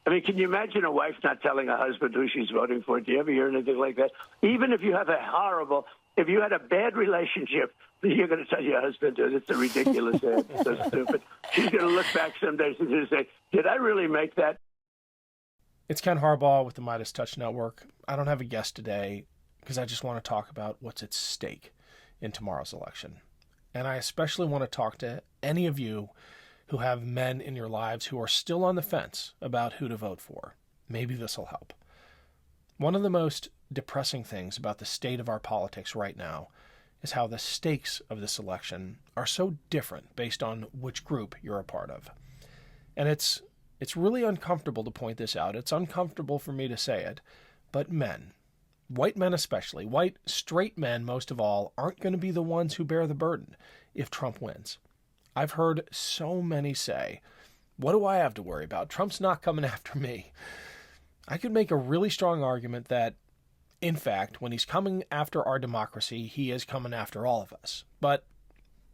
I mean, can you imagine a wife not telling a husband who she's voting for? Do you ever hear anything like that? Even if you have if you had a bad relationship, you're going to tell your husband, it's a ridiculous ad. It's so stupid. He's going to look back some days and just say, did I really make that? It's Ken Harbaugh with the Midas Touch Network. I don't have a guest today because I just want to talk about what's at stake in tomorrow's election. And I especially want to talk to any of you who have men in your lives who are still on the fence about who to vote for. Maybe this will help. One of the most depressing things about the state of our politics right now is how the stakes of this election are so different based on which group you're a part of. And it's really uncomfortable to point this out. It's uncomfortable for me to say it, but men, white men especially, white straight men most of all, aren't going to be the ones who bear the burden if Trump wins. I've heard so many say, what do I have to worry about? Trump's not coming after me. I could make a really strong argument that, in fact, when he's coming after our democracy, he is coming after all of us. But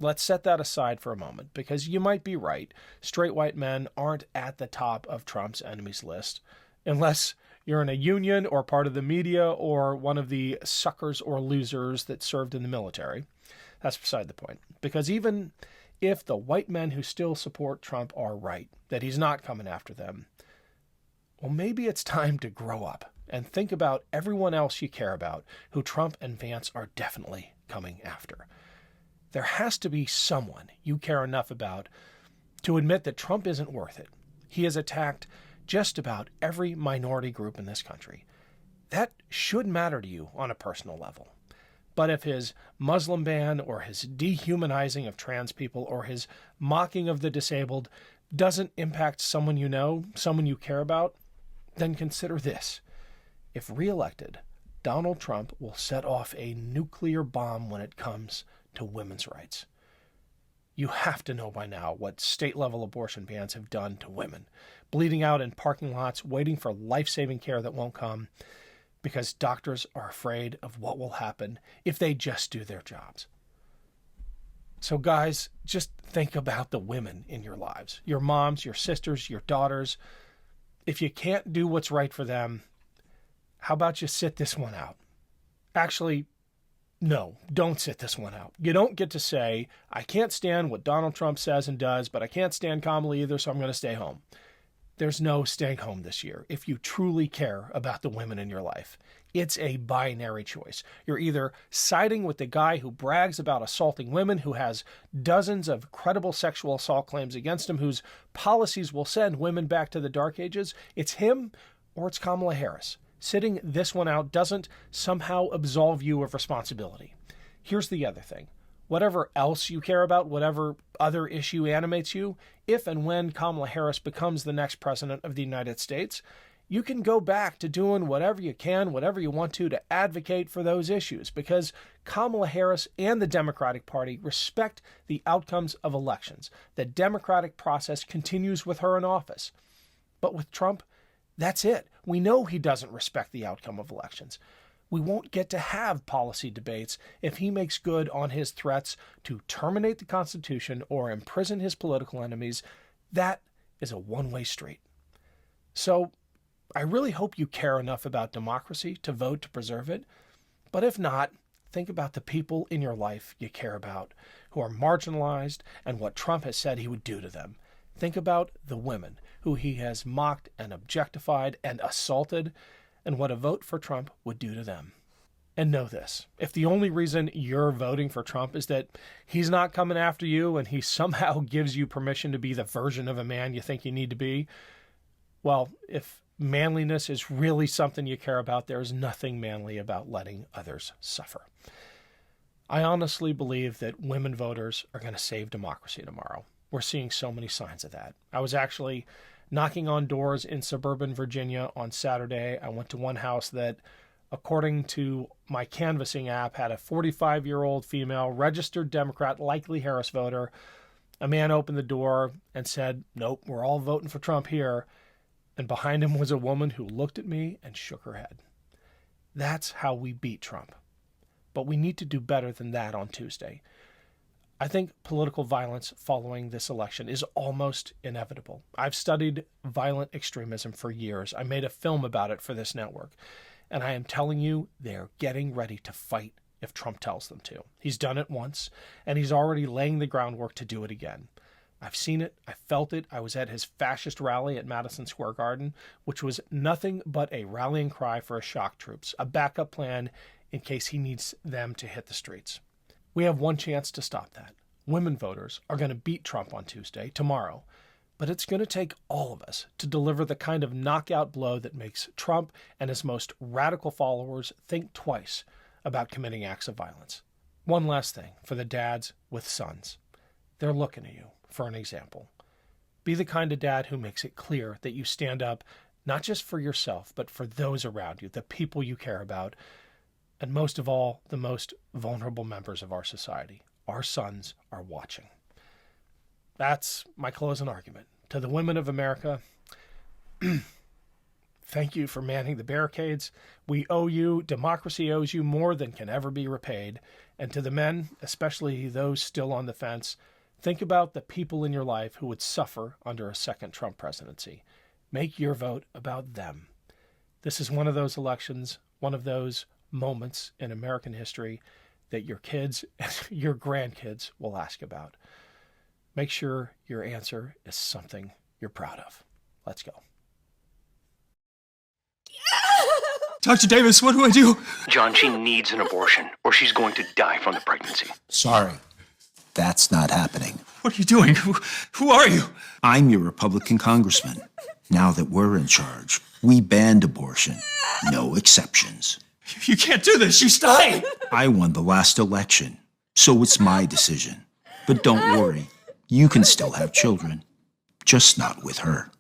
let's set that aside for a moment, because you might be right. Straight white men aren't at the top of Trump's enemies list, unless you're in a union or part of the media or one of the suckers or losers that served in the military. That's beside the point. Because even if the white men who still support Trump are right, that he's not coming after them, well, maybe it's time to grow up and think about everyone else you care about who Trump and Vance are definitely coming after. There has to be someone you care enough about to admit that Trump isn't worth it. He has attacked just about every minority group in this country. That should matter to you on a personal level. But if his Muslim ban or his dehumanizing of trans people or his mocking of the disabled doesn't impact someone you know, someone you care about, then consider this. If reelected, Donald Trump will set off a nuclear bomb when it comes to women's rights. You have to know by now what state-level abortion bans have done to women, bleeding out in parking lots, waiting for life-saving care that won't come, because doctors are afraid of what will happen if they just do their jobs. So guys, just think about the women in your lives, your moms, your sisters, your daughters. If you can't do what's right for them, how about you sit this one out? Actually, no, don't sit this one out. You don't get to say, I can't stand what Donald Trump says and does, but I can't stand Kamala either, so I'm going to stay home. There's no staying home this year if you truly care about the women in your life. It's a binary choice. You're either siding with the guy who brags about assaulting women, who has dozens of credible sexual assault claims against him, whose policies will send women back to the dark ages. It's him or it's Kamala Harris. Sitting this one out doesn't somehow absolve you of responsibility. Here's the other thing. Whatever else you care about, whatever other issue animates you, if and when Kamala Harris becomes the next president of the United States, you can go back to doing whatever you can, whatever you want to advocate for those issues, because Kamala Harris and the Democratic Party respect the outcomes of elections. The democratic process continues with her in office. But with Trump, that's it. We know he doesn't respect the outcome of elections. We won't get to have policy debates if he makes good on his threats to terminate the Constitution or imprison his political enemies. That is a one-way street. So I really hope you care enough about democracy to vote to preserve it. But if not, think about the people in your life you care about who are marginalized and what Trump has said he would do to them. Think about the women who he has mocked and objectified and assaulted, and what a vote for Trump would do to them. And know this, if the only reason you're voting for Trump is that he's not coming after you and he somehow gives you permission to be the version of a man you think you need to be, well, if manliness is really something you care about, there's nothing manly about letting others suffer. I honestly believe that women voters are going to save democracy tomorrow. We're seeing so many signs of that. I was actually knocking on doors in suburban Virginia on Saturday. I went to one house that, according to my canvassing app, had a 45-year-old female, registered Democrat, likely Harris voter. A man opened the door and said, "Nope, we're all voting for Trump here." And behind him was a woman who looked at me and shook her head. That's how we beat Trump. But we need to do better than that on Tuesday. I think political violence following this election is almost inevitable. I've studied violent extremism for years. I made a film about it for this network. And I am telling you, they're getting ready to fight if Trump tells them to. He's done it once, and he's already laying the groundwork to do it again. I've seen it. I felt it. I was at his fascist rally at Madison Square Garden, which was nothing but a rallying cry for shock troops, a backup plan in case he needs them to hit the streets. We have one chance to stop that. Women voters are going to beat Trump on Tuesday, tomorrow. But it's going to take all of us to deliver the kind of knockout blow that makes Trump and his most radical followers think twice about committing acts of violence. One last thing for the dads with sons. They're looking at you for an example. Be the kind of dad who makes it clear that you stand up not just for yourself, but for those around you, the people you care about, and most of all, the most vulnerable members of our society. Our sons are watching. That's my closing argument. To the women of America, thank you for manning the barricades. We owe you, democracy owes you more than can ever be repaid. And to the men, especially those still on the fence, think about the people in your life who would suffer under a second Trump presidency. Make your vote about them. This is one of those elections, one of those moments in American history that your kids and your grandkids will ask about. Make sure your answer is something you're proud of. Let's go. Dr. Davis, what do I do? John, she needs an abortion, or she's going to die from the pregnancy. Sorry, that's not happening. What are you doing? Who are you? I'm your Republican congressman. Now that we're in charge, we banned abortion. No exceptions. You can't do this. She's dying. I won the last election, so it's my decision. But don't worry, you can still have children, just not with her.